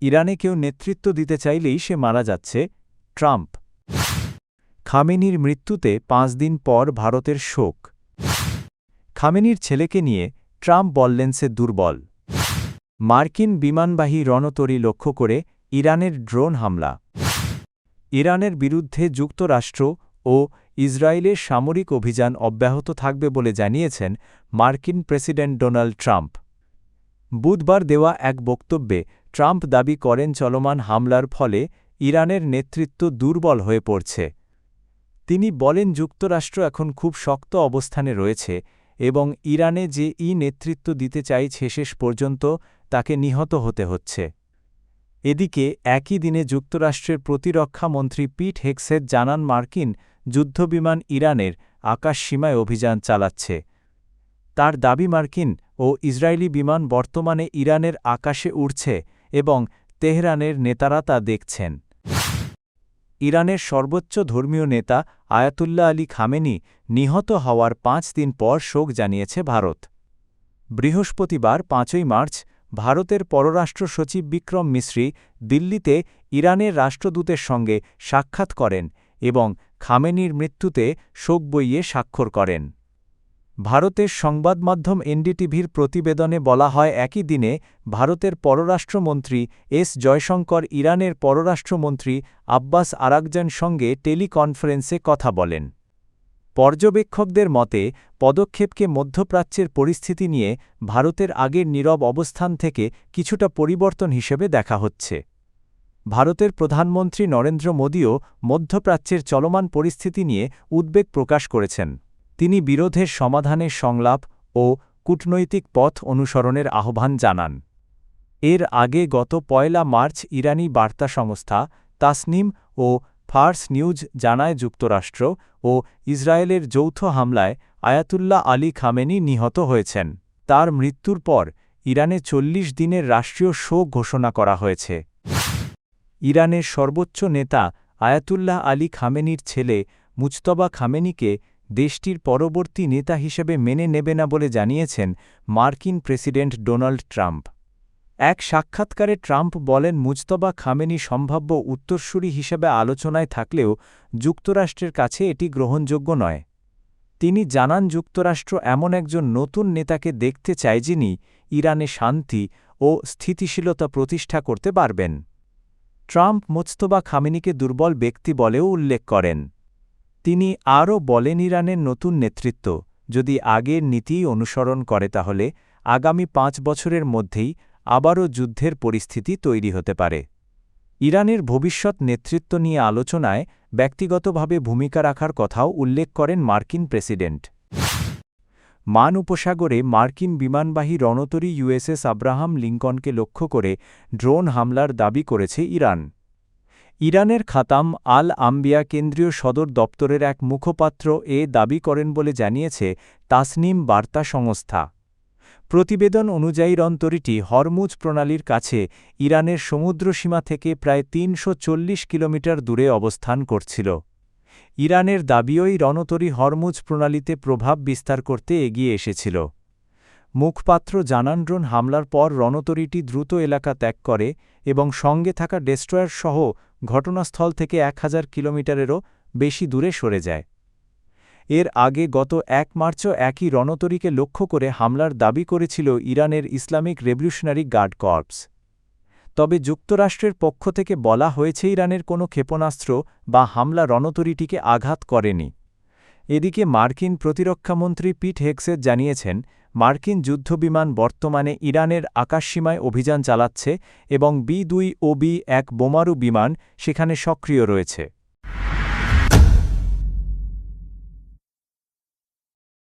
ইরানে কেউ নেতৃত্ব দিতে চাইলেই সে মারা যাচ্ছে, ট্রাম্প। খামেনির মৃত্যুতে ৫ দিন পর ভারতের শোক। খামেনির ছেলেকে নিয়ে ট্রাম্প বললেন সে দুর্বল। মার্কিন বিমানবাহী রণতরী লক্ষ্য করে ইরানের ড্রোন হামলা। ইরানের বিরুদ্ধে যুক্তরাষ্ট্র ও ইসরায়েলের সামরিক অভিযান অব্যাহত থাকবে বলে জানিয়েছেন মার্কিন প্রেসিডেন্ট ডোনাল্ড ট্রাম্প। বুধবার দেওয়া এক বক্তব্যে ট্রাম্প দাবি করেন চলমান হামলার ফলে ইরানের নেতৃত্ব দুর্বল হয়ে পড়ছে। তিনি বলেন যুক্তরাষ্ট্র এখন খুব শক্ত অবস্থানে রয়েছে এবং ইরানে যে নেতৃত্ব দিতে চাইছে শেষ পর্যন্ত তাকে নিহত হতে হচ্ছে। এদিকে একই দিনে যুক্তরাষ্ট্রের প্রতিরক্ষা মন্ত্রী পিট হেগসেট জানান মার্কিন যুদ্ধবিমান ইরানের আকাশসীমায় অভিযান চালাচ্ছে। তার দাবি মার্কিন ও ইসরায়েলি বিমান বর্তমানে ইরানের আকাশে উড়ছে এবং তেহরানের নেতারা তা দেখছেন। ইরানের সর্বোচ্চ ধর্মীয় নেতা আয়াতুল্লাহ আলী খামেনি নিহত হওয়ার ৫ দিন পর শোক জানিয়েছে ভারত। বৃহস্পতিবার ৫ই মার্চ ভারতের পররাষ্ট্র সচিব বিক্রম মিশ্রি দিল্লিতে ইরানের রাষ্ট্রদূতের সঙ্গে সাক্ষাৎ করেন এবং খামেনির মৃত্যুতে শোক বইয়ে স্বাক্ষর করেন। ভারতের সংবাদমাধ্যম এনডিটিভির প্রতিবেদনে বলা হয় একই দিনে ভারতের পররাষ্ট্রমন্ত্রী এস জয়শঙ্কর ইরানের পররাষ্ট্রমন্ত্রী আব্বাস আরাকজান সঙ্গে টেলিকনফারেন্সে কথা বলেন। পর্যবেক্ষকদের মতে পদক্ষেপকে মধ্যপ্রাচ্যের পরিস্থিতি নিয়ে ভারতের আগের নীরব অবস্থান থেকে কিছুটা পরিবর্তন হিসেবে দেখা হচ্ছে। ভারতের প্রধানমন্ত্রী নরেন্দ্র মোদিও মধ্যপ্রাচ্যের চলমান পরিস্থিতি নিয়ে উদ্বেগ প্রকাশ করেছেন। তিনি বিরোধের সমাধানের সংলাপ ও কূটনৈতিক পথ অনুসরণের আহ্বান জানান। এর আগে গত ১ মার্চ ইরানি বার্তা সংস্থা তাসনিম ও ফার্স নিউজ জানায় যুক্তরাষ্ট্র ও ইসরায়েলের যৌথ হামলায় আয়াতুল্লাহ আলী খামেনি নিহত হয়েছেন। তার মৃত্যুর পর ইরানে ৪০ দিনের রাষ্ট্রীয় শোক ঘোষণা করা হয়েছে। ইরানের সর্বোচ্চ নেতা আয়াতুল্লাহ আলী খামেনির ছেলে মুজতবা খামেনিকে দেশটির পরবর্তী নেতা হিসেবে মেনে নেবে না বলে জানিয়েছেন মার্কিন প্রেসিডেন্ট ডোনাল্ড ট্রাম্প। এক সাক্ষাৎকারে ট্রাম্প বলেন মুজতবা খামেনি সম্ভাব্য উত্তরসূরি হিসেবে আলোচনায় থাকলেও যুক্তরাষ্ট্রের কাছে এটি গ্রহণযোগ্য নয়। তিনি জানান যুক্তরাষ্ট্র এমন একজন নতুন নেতাকে দেখতে চায় যিনি ইরানে শান্তি ও স্থিতিশীলতা প্রতিষ্ঠা করতে পারবেন। ট্রাম্প মুজতবা খামেনিকে দুর্বল ব্যক্তি বলেও উল্লেখ করেন। তিনি আরও বলেন ইরানের নতুন নেতৃত্ব যদি আগের নীতিই অনুসরণ করে তাহলে আগামী ৫ বছরের মধ্যেই আবারও যুদ্ধের পরিস্থিতি তৈরি হতে পারে। ইরানের ভবিষ্যৎ নেতৃত্ব নিয়ে আলোচনায় ব্যক্তিগতভাবে ভূমিকা রাখার কথাও উল্লেখ করেন মার্কিন প্রেসিডেন্ট। মান উপসাগরে মার্কিন বিমানবাহী রণতরী ইউএসএস আব্রাহাম লিঙ্কনকে লক্ষ্য করে ড্রোন হামলার দাবি করেছে ইরান। ইরানের খাতাম আল আম্বিয়া কেন্দ্রীয় সদর দপ্তরের এক মুখপাত্র দাবি করেন বলে জানিয়েছে তাসনিম বার্তা সংস্থা। প্রতিবেদন অনুযায়ী রণতরীটি হরমুজ প্রণালীর কাছে ইরানের সমুদ্রসীমা থেকে প্রায় ৩৪০ কিলোমিটার দূরে অবস্থান করছিল। ইরানের দাবিই রণতরী হরমুজ প্রণালীতে প্রভাব বিস্তার করতে এগিয়ে এসেছিল। মুখপাত্র জানান ড্রোন হামলার পর রণতরীটি দ্রুত এলাকা ত্যাগ করে এবং সঙ্গে থাকা ডেস্ট্রয়ার সহ ঘটনাস্থল থেকে ১০০০ কিলোমিটারেরও বেশি দূরে সরে যায়। এর আগে গত ১ মার্চও একই রণতরীকে লক্ষ্য করে হামলার দাবি করেছিল ইরানের ইসলামিক রেভলিউশনারি গার্ড কর্পস। তবে যুক্তরাষ্ট্রের পক্ষ থেকে বলা হয়েছে ইরানের কোনো ক্ষেপণাস্ত্র বা হামলা রণতরীটিকে আঘাত করেনি। এদিকে মার্কিন প্রতিরক্ষামন্ত্রী পিট হেগসেট জানিয়েছেন মার্কিন যুদ্ধবিমান বর্তমানে ইরানের আকাশসীমায় অভিযান চালাচ্ছে এবং বি-২ ও বি-১ বোমারু বিমান সেখানে সক্রিয় রয়েছে।